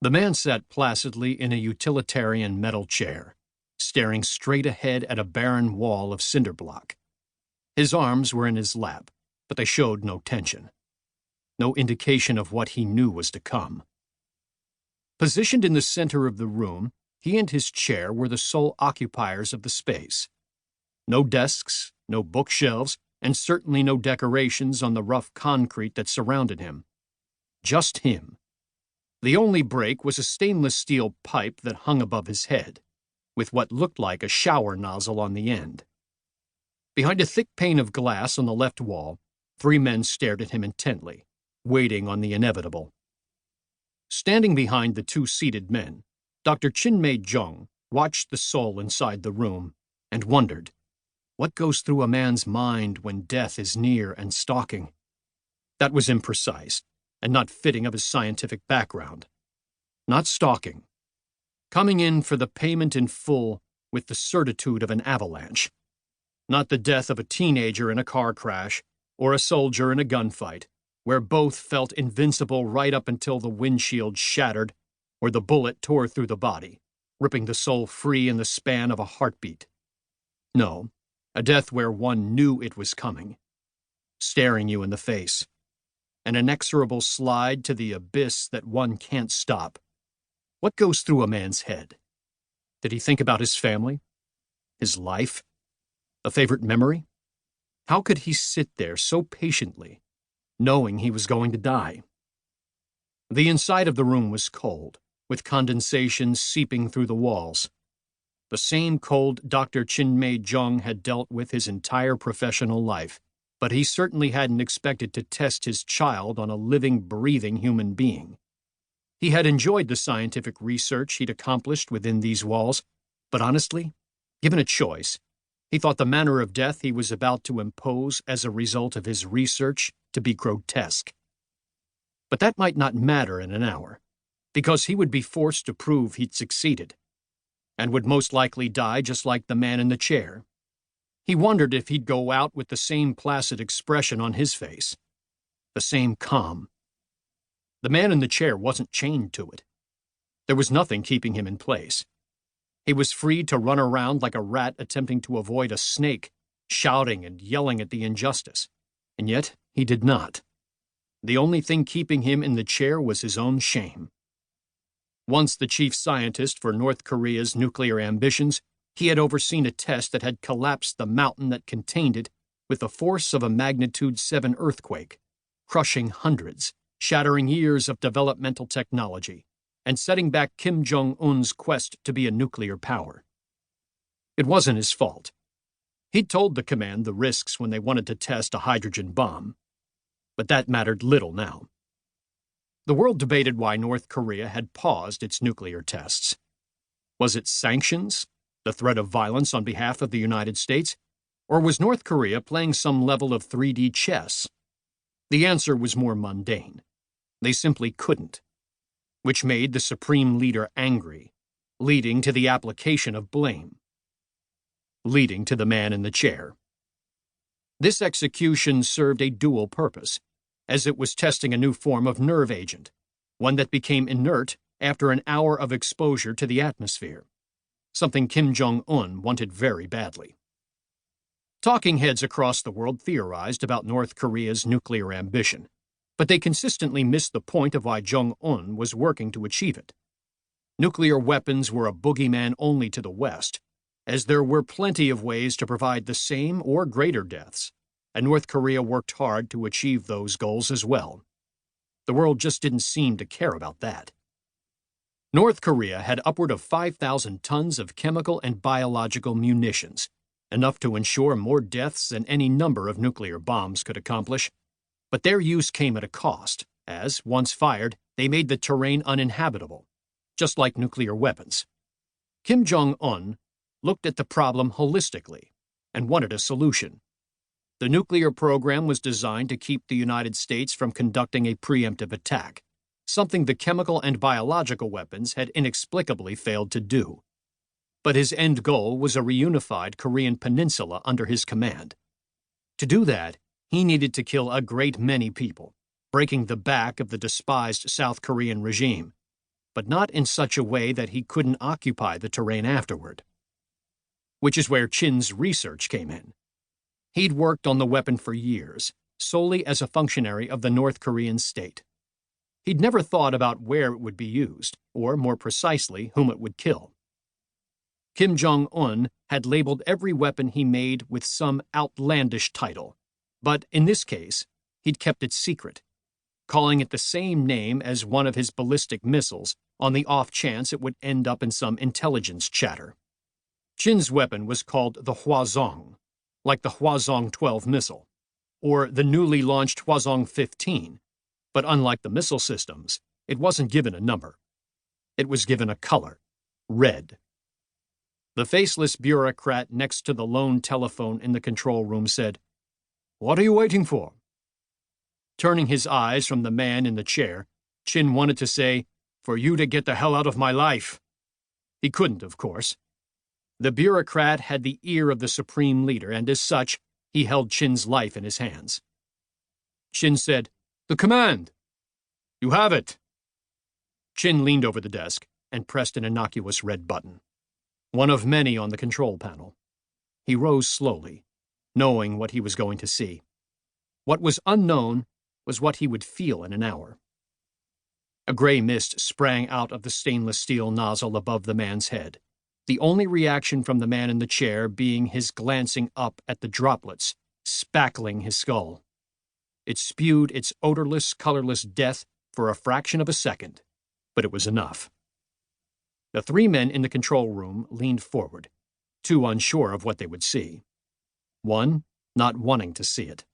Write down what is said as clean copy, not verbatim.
The man sat placidly in a utilitarian metal chair, staring straight ahead at a barren wall of cinder block. His arms were in his lap, but they showed no tension. No indication of what he knew was to come. Positioned in the center of the room, he and his chair were the sole occupiers of the space. No desks, no bookshelves, and certainly no decorations on the rough concrete that surrounded him. Just him. The only break was a stainless steel pipe that hung above his head, with what looked like a shower nozzle on the end. Behind a thick pane of glass on the left wall, 3 men stared at him intently, waiting on the inevitable. Standing behind the 2 seated men, Dr. Chinmay Jung watched the soul inside the room and wondered, what goes through a man's mind when death is near and stalking? That was imprecise and not fitting of his scientific background. Not stalking. Coming in for the payment in full with the certitude of an avalanche. Not the death of a teenager in a car crash or a soldier in a gunfight, where both felt invincible right up until the windshield shattered or the bullet tore through the body, ripping the soul free in the span of a heartbeat. No, a death where one knew it was coming, staring you in the face, an inexorable slide to the abyss that one can't stop. What goes through a man's head? Did he think about his family? His life? A favorite memory? How could he sit there so patiently, knowing he was going to die? The inside of the room was cold, with condensation seeping through the walls. The same cold Dr. Chinmay Jung had dealt with his entire professional life, but he certainly hadn't expected to test his child on a living, breathing human being. He had enjoyed the scientific research he'd accomplished within these walls, but honestly, given a choice, he thought the manner of death he was about to impose as a result of his research to be grotesque. But that might not matter in an hour, because he would be forced to prove he'd succeeded, and would most likely die just like the man in the chair. He wondered if he'd go out with the same placid expression on his face, the same calm. The man in the chair wasn't chained to it. There was nothing keeping him in place. He was free to run around like a rat attempting to avoid a snake, shouting and yelling at the injustice. And yet, he did not. The only thing keeping him in the chair was his own shame. Once the chief scientist for North Korea's nuclear ambitions, he had overseen a test that had collapsed the mountain that contained it with the force of a magnitude 7 earthquake, crushing hundreds, shattering years of developmental technology, and setting back Kim Jong-un's quest to be a nuclear power. It wasn't his fault. He'd told the command the risks when they wanted to test a hydrogen bomb, but that mattered little now. The world debated why North Korea had paused its nuclear tests. Was it sanctions, the threat of violence on behalf of the United States, or was North Korea playing some level of 3D chess? The answer was more mundane. They simply couldn't, which made the supreme leader angry, leading to the application of blame, leading to the man in the chair. This execution served a dual purpose, as it was testing a new form of nerve agent, one that became inert after an hour of exposure to the atmosphere, something Kim Jong-un wanted very badly. Talking heads across the world theorized about North Korea's nuclear ambition, but they consistently missed the point of why Jong-un was working to achieve it. Nuclear weapons were a boogeyman only to the West, as there were plenty of ways to provide the same or greater deaths, and North Korea worked hard to achieve those goals as well. The world just didn't seem to care about that. North Korea had upward of 5,000 tons of chemical and biological munitions, enough to ensure more deaths than any number of nuclear bombs could accomplish. But their use came at a cost, as, once fired, they made the terrain uninhabitable, just like nuclear weapons. Kim Jong-un looked at the problem holistically and wanted a solution. The nuclear program was designed to keep the United States from conducting a preemptive attack, something the chemical and biological weapons had inexplicably failed to do. But his end goal was a reunified Korean peninsula under his command. To do that, he needed to kill a great many people, breaking the back of the despised South Korean regime. but not in such a way that he couldn't occupy the terrain afterward. Which is where Chin's research came in. He'd worked on the weapon for years, solely as a functionary of the North Korean state. He'd never thought about where it would be used, or more precisely, whom it would kill. Kim Jong-un had labeled every weapon he made with some outlandish title, but in this case, he'd kept it secret, calling it the same name as one of his ballistic missiles on the off chance it would end up in some intelligence chatter. Chin's weapon was called the Hwazong, like the Hwazong 12 missile, or the newly launched Hwazong 15, but unlike the missile systems, it wasn't given a number. It was given a color, red. The faceless bureaucrat next to the lone telephone in the control room said, "What are you waiting for?" Turning his eyes from the man in the chair, Chin wanted to say, "For you to get the hell out of my life." He couldn't, of course. The bureaucrat had the ear of the supreme leader, and as such, he held Chin's life in his hands. Chin said, "The command." "You have it." Chin leaned over the desk and pressed an innocuous red button, one of many on the control panel. He rose slowly, knowing what he was going to see. What was unknown was what he would feel in an hour. A gray mist sprang out of the stainless steel nozzle above the man's head, the only reaction from the man in the chair being his glancing up at the droplets, spackling his skull. It spewed its odorless, colorless death for a fraction of a second, but it was enough. The three men in the control room leaned forward, too unsure of what they would see. One not wanting to see it.